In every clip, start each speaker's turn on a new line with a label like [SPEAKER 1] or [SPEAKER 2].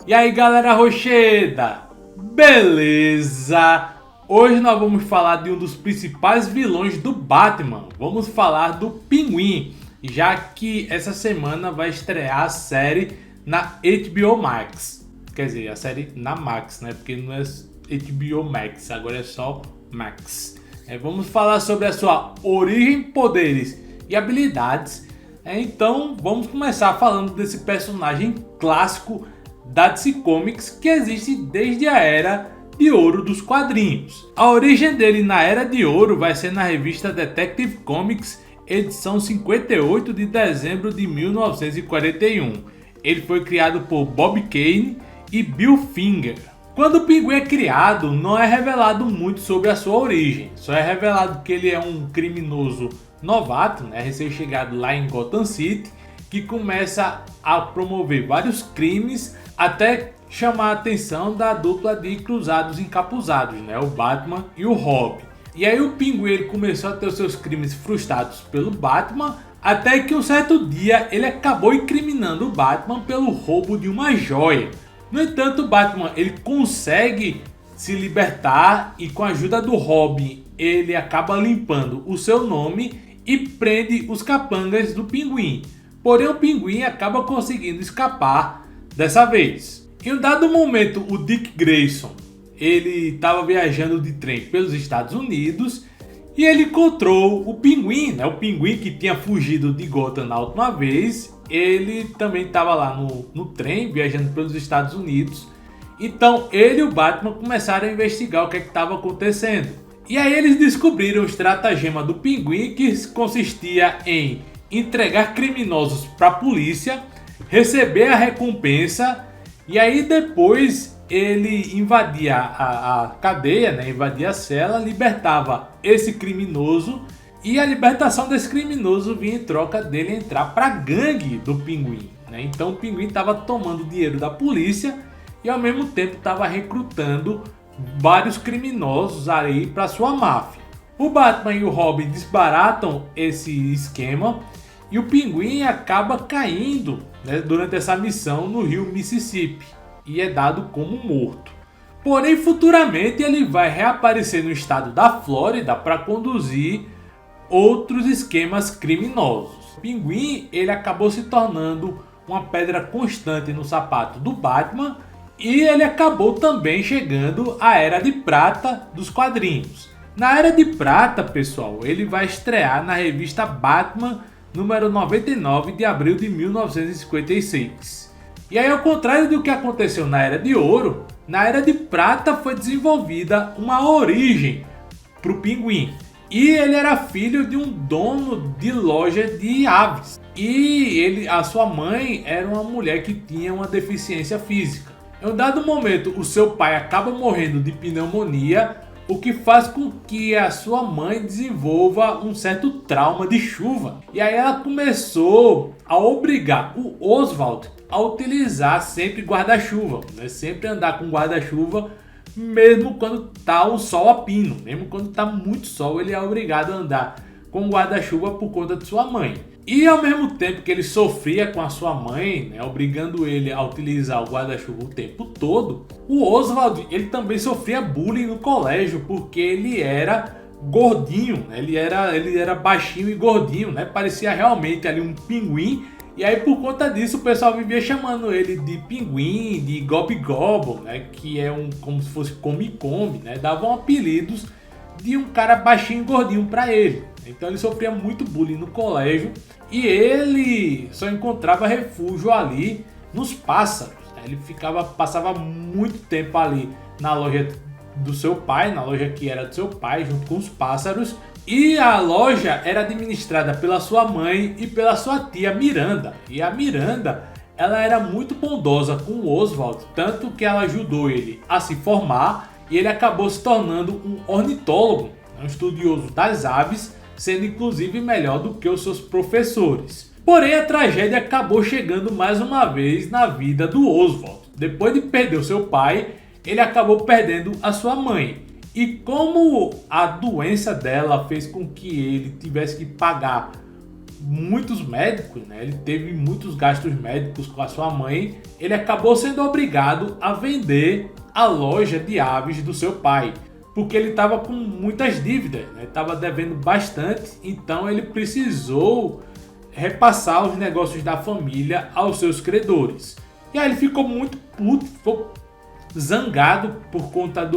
[SPEAKER 1] E aí galera rocheda, beleza? Hoje nós vamos falar de um dos principais vilões do Batman. Vamos falar do Pinguim, já que essa semana vai estrear a série na HBO Max. Quer dizer, a série na Max, né? Porque não é HBO Max, agora é só Max. Vamos falar sobre a sua origem, poderes e habilidades. Então vamos começar falando desse personagem clássico da DC Comics que existe desde a Era de Ouro dos quadrinhos. A origem dele na Era de Ouro vai ser na revista Detective Comics, edição 58 de dezembro de 1941. Ele foi criado por Bob Kane e Bill Finger. Quando o Pinguim é criado, não é revelado muito sobre a sua origem, só é revelado que ele é um criminoso novato, recém-chegado lá em Gotham City, que começa a promover vários crimes até chamar a atenção da dupla de cruzados encapuzados, o Batman e o Robin. E aí o Pinguim ele começou a ter os seus crimes frustrados pelo Batman, até que um certo dia ele acabou incriminando o Batman pelo roubo de uma joia. No entanto, o Batman ele consegue se libertar e com a ajuda do Robin ele acaba limpando o seu nome e prende os capangas do Pinguim. Porém, o Pinguim acaba conseguindo escapar dessa vez. Em um dado momento, o Dick Grayson ele estava viajando de trem pelos Estados Unidos e ele encontrou o Pinguim, o Pinguim que tinha fugido de Gotham na última vez. Ele também estava lá no trem viajando pelos Estados Unidos. Então ele e o Batman começaram a investigar o que estava acontecendo. E aí eles descobriram o estratagema do Pinguim, que consistia em entregar criminosos para a polícia, receber a recompensa e aí depois ele invadia a cadeia, invadia a cela, libertava esse criminoso e a libertação desse criminoso vinha em troca dele entrar para a gangue do Pinguim. Então o Pinguim estava tomando dinheiro da polícia e ao mesmo tempo estava recrutando vários criminosos aí para sua máfia. O Batman e o Robin desbaratam esse esquema e o Pinguim acaba caindo durante essa missão no rio Mississippi e é dado como morto. Porém, futuramente ele vai reaparecer no estado da Flórida para conduzir outros esquemas criminosos. O Pinguim ele acabou se tornando uma pedra constante no sapato do Batman e ele acabou também chegando à Era de Prata dos quadrinhos. Na Era de Prata, pessoal, ele vai estrear na revista Batman número 99 de abril de 1956. E aí, ao contrário do que aconteceu na Era de Ouro, na Era de Prata foi desenvolvida uma origem para o Pinguim. E ele era filho de um dono de loja de aves. E a sua mãe era uma mulher que tinha uma deficiência física. Em um dado momento, o seu pai acaba morrendo de pneumonia, o que faz com que a sua mãe desenvolva um certo trauma de chuva. E aí ela começou a obrigar o Oswald a utilizar sempre guarda-chuva, sempre andar com guarda-chuva, mesmo quando está o sol a pino, mesmo quando está muito sol, ele é obrigado a andar com guarda-chuva por conta de sua mãe. E ao mesmo tempo que ele sofria com a sua mãe, obrigando ele a utilizar o guarda-chuva o tempo todo, o Oswald ele também sofria bullying no colégio porque ele era gordinho, ele era baixinho e gordinho, parecia realmente ali um pinguim. E aí por conta disso o pessoal vivia chamando ele de Pinguim, de Gob Gobble, que é como se fosse come-come, davam apelidos de um cara baixinho e gordinho para ele. Então ele sofria muito bullying no colégio e ele só encontrava refúgio ali nos pássaros. Ele passava muito tempo ali na loja do seu pai, na loja que era do seu pai, junto com os pássaros. E a loja era administrada pela sua mãe e pela sua tia Miranda. E a Miranda, ela era muito bondosa com o Oswald, tanto que ela ajudou ele a se formar e ele acabou se tornando um ornitólogo, um estudioso das aves, sendo inclusive melhor do que os seus professores. Porém, a tragédia acabou chegando mais uma vez na vida do Oswald. Depois de perder o seu pai, ele acabou perdendo a sua mãe. E como a doença dela fez com que ele tivesse que pagar muitos médicos, né? Ele teve muitos gastos médicos com a sua mãe. Ele acabou sendo obrigado a vender a loja de aves do seu pai, porque ele estava com muitas dívidas, né? Estava devendo bastante, então ele precisou repassar os negócios da família aos seus credores. E aí ele ficou muito puto, ficou zangado por conta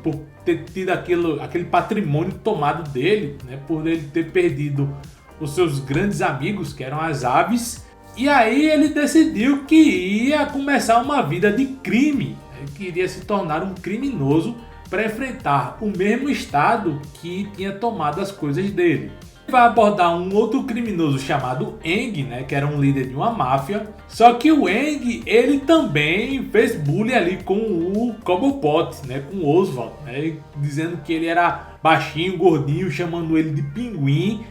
[SPEAKER 1] por ter tido aquele patrimônio tomado dele, né? Por ele ter perdido os seus grandes amigos, que eram as aves. E aí ele decidiu que ia começar uma vida de crime. Ele queria se tornar um criminoso para enfrentar o mesmo estado que tinha tomado as coisas dele. Vai abordar um outro criminoso chamado Eng, né, que era um líder de uma máfia. Só que o Eng, ele também fez bullying ali com o Cobblepot, né, com o Oswald, né, dizendo que ele era baixinho, gordinho, chamando ele de pinguim.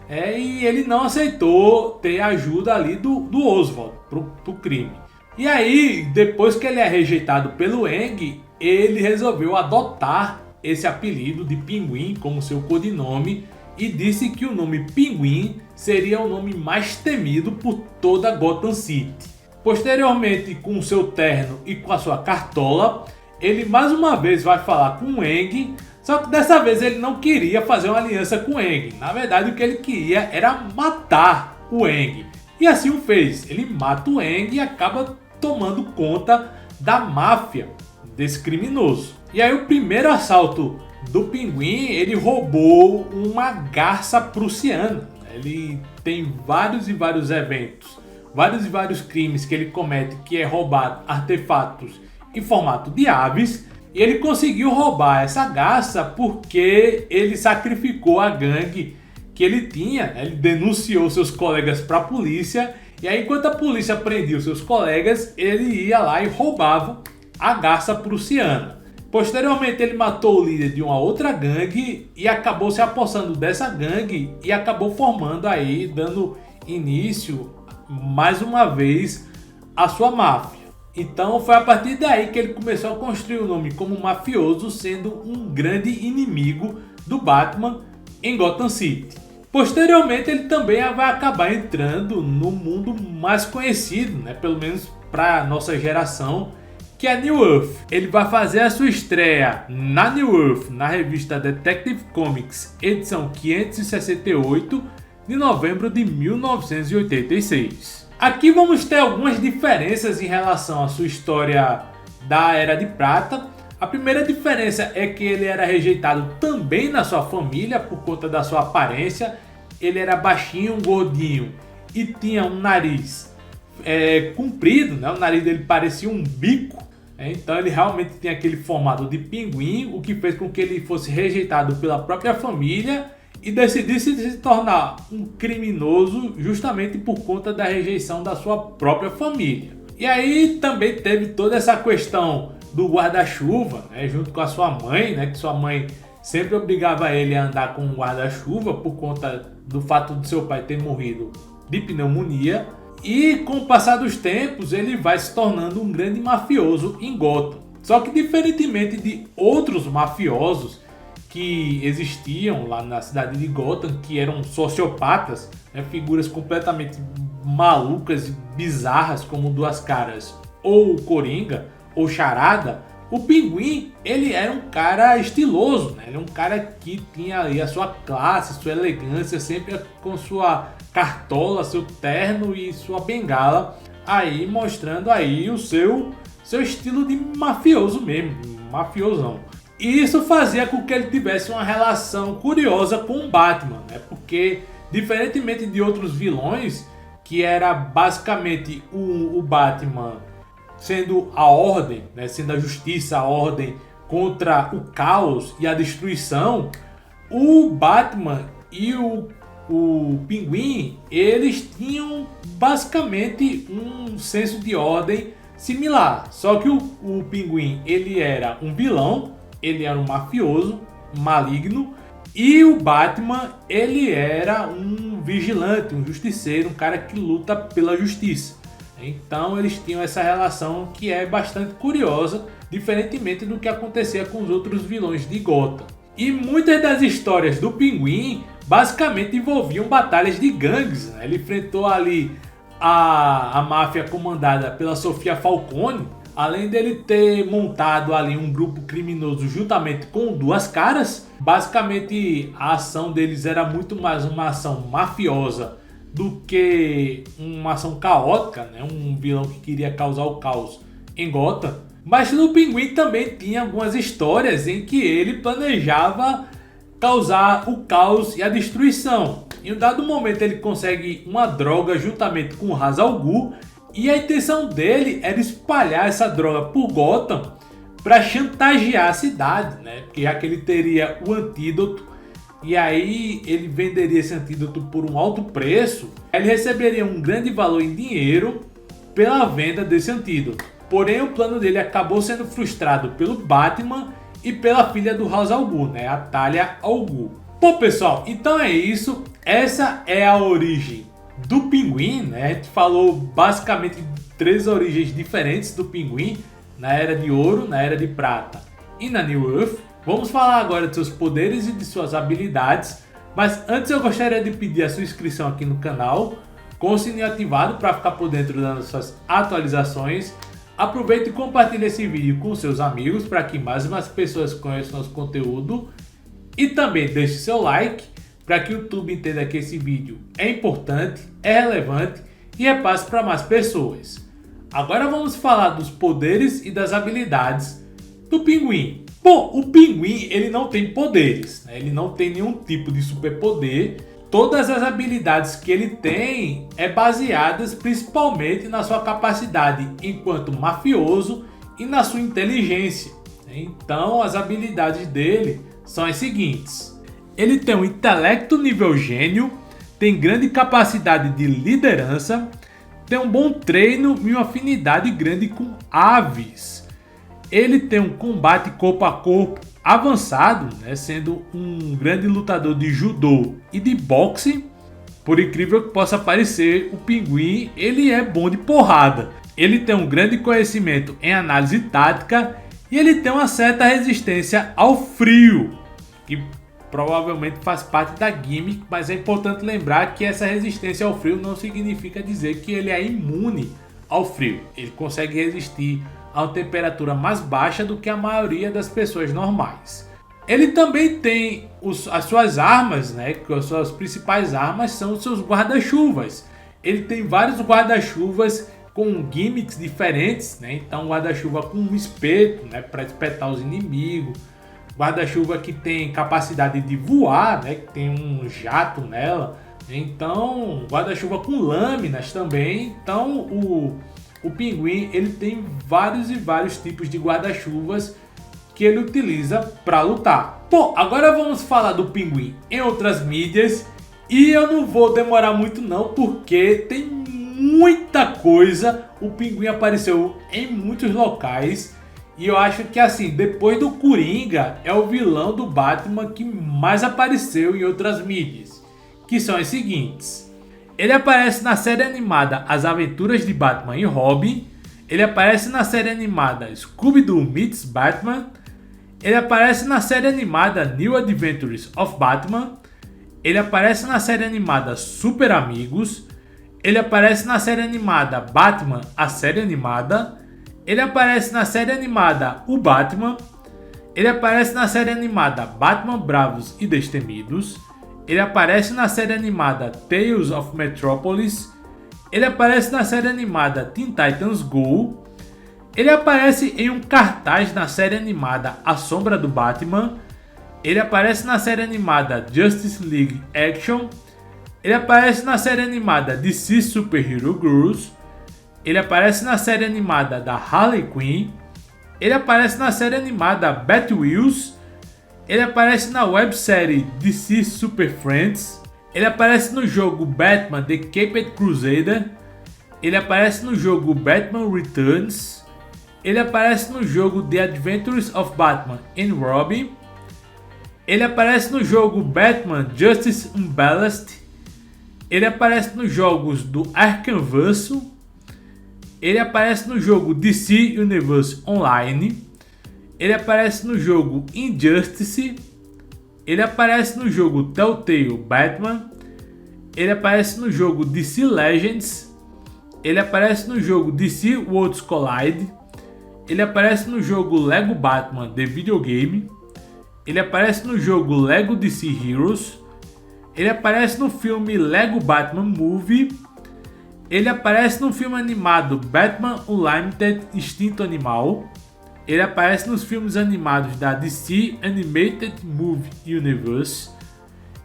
[SPEAKER 1] E ele não aceitou ter ajuda ali do Oswald pro crime. E aí, depois que ele é rejeitado pelo Eng, ele resolveu adotar esse apelido de Pinguim como seu codinome e disse que o nome Pinguim seria o nome mais temido por toda Gotham City. Posteriormente, com seu terno e com a sua cartola, ele mais uma vez vai falar com o Eng, só que dessa vez ele não queria fazer uma aliança com o Eng. Na verdade, o que ele queria era matar o Eng. E assim o fez. Ele mata o Eng e acaba tomando conta da máfia desse criminoso. E aí o primeiro assalto do Pinguim, ele roubou uma garça prussiana. Ele tem vários e vários eventos, vários e vários crimes que ele comete, que é roubar artefatos em formato de aves. E ele conseguiu roubar essa garça porque ele sacrificou a gangue que ele tinha. Ele denunciou seus colegas para a polícia. E aí, enquanto a polícia prendia os seus colegas, ele ia lá e roubava a garça prussiana. Posteriormente, ele matou o líder de uma outra gangue e acabou se apossando dessa gangue e acabou formando aí, dando início mais uma vez à sua máfia. Então foi a partir daí que ele começou a construir o nome como mafioso, sendo um grande inimigo do Batman em Gotham City. Posteriormente, ele também vai acabar entrando no mundo mais conhecido, né, pelo menos para nossa geração, que é New Earth. Ele vai fazer a sua estreia na New Earth, na revista Detective Comics, edição 568, de novembro de 1986. Aqui vamos ter algumas diferenças em relação à sua história da Era de Prata. A primeira diferença é que ele era rejeitado também na sua família por conta da sua aparência. Ele era baixinho, gordinho e tinha um nariz comprido, né? O nariz dele parecia um bico. Então ele realmente tem aquele formato de pinguim, o que fez com que ele fosse rejeitado pela própria família e decidisse se tornar um criminoso justamente por conta da rejeição da sua própria família. E aí também teve toda essa questão do guarda-chuva, né, junto com a sua mãe, né, que sua mãe sempre obrigava ele a andar com um guarda-chuva por conta do fato de seu pai ter morrido de pneumonia. E com o passar dos tempos, ele vai se tornando um grande mafioso em Gotham. Só que diferentemente de outros mafiosos que existiam lá na cidade de Gotham, que eram sociopatas, né, figuras completamente malucas e bizarras como Duas Caras ou Coringa ou Charada, o Pinguim, ele era um cara estiloso, né? Ele é um cara que tinha ali a sua classe, sua elegância, sempre com sua cartola, seu terno e sua bengala, aí mostrando aí o seu estilo de mafioso mesmo, mafiosão. E isso fazia com que ele tivesse uma relação curiosa com o Batman, né? Porque diferentemente de outros vilões, que era basicamente o Batman sendo a ordem, né, sendo a justiça, a ordem contra o caos e a destruição, o Batman e o Pinguim, eles tinham basicamente um senso de ordem similar. Só que o Pinguim, ele era um vilão, ele era um mafioso, maligno, e o Batman, ele era um vigilante, um justiceiro, um cara que luta pela justiça. Então eles tinham essa relação que é bastante curiosa, diferentemente do que acontecia com os outros vilões de Gotham. E muitas das histórias do Pinguim basicamente envolviam batalhas de gangues, né? Ele enfrentou ali a máfia comandada pela Sofia Falcone, além dele ter montado ali um grupo criminoso juntamente com Duas Caras. Basicamente a ação deles era muito mais uma ação mafiosa do que uma ação caótica, né? Um vilão que queria causar o caos em Gotham. Mas no Pinguim também tinha algumas histórias em que ele planejava causar o caos e a destruição. Em um dado momento ele consegue uma droga juntamente com o Ra's al Ghul, e a intenção dele era espalhar essa droga por Gotham para chantagear a cidade, né? Porque já que ele teria o antídoto, e aí ele venderia esse antídoto por um alto preço, ele receberia um grande valor em dinheiro pela venda desse antídoto. Porém, o plano dele acabou sendo frustrado pelo Batman e pela filha do Ra's al Ghul, né? A Talia al Ghul. Bom, pessoal, então é isso. Essa é a origem do Pinguim, né? A gente falou basicamente de 3 origens diferentes do Pinguim, na Era de Ouro, na Era de Prata e na New Earth. Vamos falar agora de seus poderes e de suas habilidades, mas antes eu gostaria de pedir a sua inscrição aqui no canal, com o sininho ativado para ficar por dentro das nossas atualizações. Aproveite e compartilhe esse vídeo com seus amigos para que mais e mais pessoas conheçam nosso conteúdo. E também deixe seu like para que o YouTube entenda que esse vídeo é importante, é relevante e repasse para mais pessoas. Agora vamos falar dos poderes e das habilidades do Pinguim. Bom, o Pinguim ele não tem poderes, né? Ele não tem nenhum tipo de superpoder. Todas as habilidades que ele tem é baseadas principalmente na sua capacidade enquanto mafioso e na sua inteligência. Então as habilidades dele são as seguintes. Ele tem um intelecto nível gênio, tem grande capacidade de liderança, tem um bom treino e uma afinidade grande com aves. Ele tem um combate corpo a corpo avançado, né, sendo um grande lutador de judô e de boxe. Por incrível que possa parecer, o Pinguim ele é bom de porrada. Ele tem um grande conhecimento em análise tática e ele tem uma certa resistência ao frio, que provavelmente faz parte da gimmick, mas é importante lembrar que essa resistência ao frio não significa dizer que ele é imune ao frio. Ele consegue resistir a uma temperatura mais baixa do que a maioria das pessoas normais. Ele também tem as suas armas, né? Que as suas principais armas são os seus guarda-chuvas. Ele tem vários guarda-chuvas com gimmicks diferentes, né? Então guarda-chuva com um espeto, né? Para espetar os inimigos. Guarda-chuva que tem capacidade de voar, né? Que tem um jato nela. Então guarda-chuva com lâminas também. Então o Pinguim ele tem vários e vários tipos de guarda-chuvas que ele utiliza para lutar. Bom, agora vamos falar do Pinguim em outras mídias e eu não vou demorar muito não, porque tem muita coisa. O Pinguim apareceu em muitos locais e eu acho que assim, depois do Coringa, é o vilão do Batman que mais apareceu em outras mídias, que são as seguintes. Ele aparece na série animada As Aventuras de Batman e Robin. Ele aparece na série animada Scooby-Doo Meets Batman. Ele aparece na série animada New Adventures of Batman. Ele aparece na série animada Super Amigos. Ele aparece na série animada Batman, a série animada. Ele aparece na série animada O Batman. Ele aparece na série animada Batman Bravos e Destemidos. Ele aparece na série animada Tales of Metropolis. Ele aparece na série animada Teen Titans Go. Ele aparece em um cartaz na série animada A Sombra do Batman. Ele aparece na série animada Justice League Action. Ele aparece na série animada DC Super Hero Girls. Ele aparece na série animada da Harley Quinn. Ele aparece na série animada Batwheels. Ele aparece na websérie DC Super Friends. Ele aparece no jogo Batman The Caped Crusader. Ele aparece no jogo Batman Returns. Ele aparece no jogo The Adventures of Batman and Robin. Ele aparece no jogo Batman Justice Unbalanced. Ele aparece nos jogos do Arkhamverse. Ele aparece no jogo DC Universe Online. Ele aparece no jogo Injustice. Ele aparece no jogo Telltale Batman. Ele aparece no jogo DC Legends. Ele aparece no jogo DC Worlds Collide. Ele aparece no jogo Lego Batman The Videogame. Ele aparece no jogo Lego DC Heroes. Ele aparece no filme Lego Batman Movie. Ele aparece no filme animado Batman Unlimited Instinto Animal. Ele aparece nos filmes animados da DC Animated Movie Universe.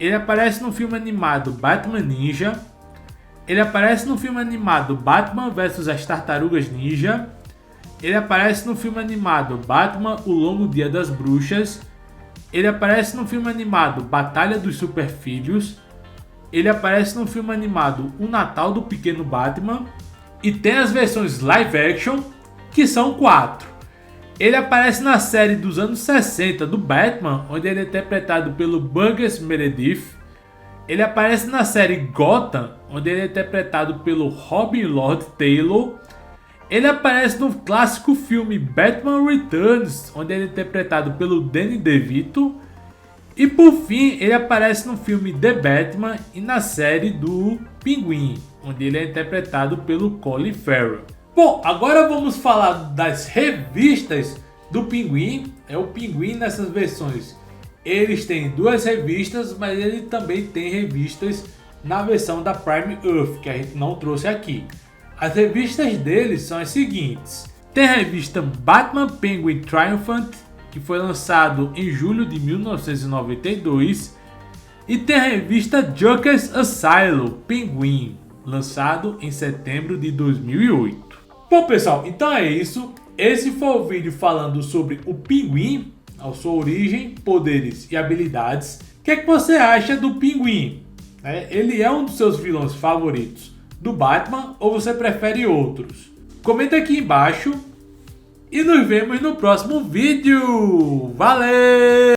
[SPEAKER 1] Ele aparece no filme animado Batman Ninja. Ele aparece no filme animado Batman vs as Tartarugas Ninja. Ele aparece no filme animado Batman O Longo Dia das Bruxas. Ele aparece no filme animado Batalha dos Superfilhos. Ele aparece no filme animado O Natal do Pequeno Batman. E tem as versões live action, que são 4. Ele aparece na série dos anos 60 do Batman, onde ele é interpretado pelo Burgess Meredith. Ele aparece na série Gotham, onde ele é interpretado pelo Robin Lord Taylor. Ele aparece no clássico filme Batman Returns, onde ele é interpretado pelo Danny DeVito. E por fim, ele aparece no filme The Batman e na série do Pinguim, onde ele é interpretado pelo Colin Farrell. Bom, agora vamos falar das revistas do Pinguim. É o Pinguim nessas versões. Eles têm 2 revistas, mas ele também tem revistas na versão da Prime Earth, que a gente não trouxe aqui. As revistas deles são as seguintes. Tem a revista Batman Penguin Triumphant, que foi lançado em julho de 1992. E tem a revista Joker's Asylum Pinguim, lançado em setembro de 2008. Bom pessoal, então é isso. Esse foi o vídeo falando sobre o Pinguim, a sua origem, poderes e habilidades. O que é que você acha do Pinguim? Ele é um dos seus vilões favoritos do Batman ou você prefere outros? Comenta aqui embaixo e nos vemos no próximo vídeo. Valeu!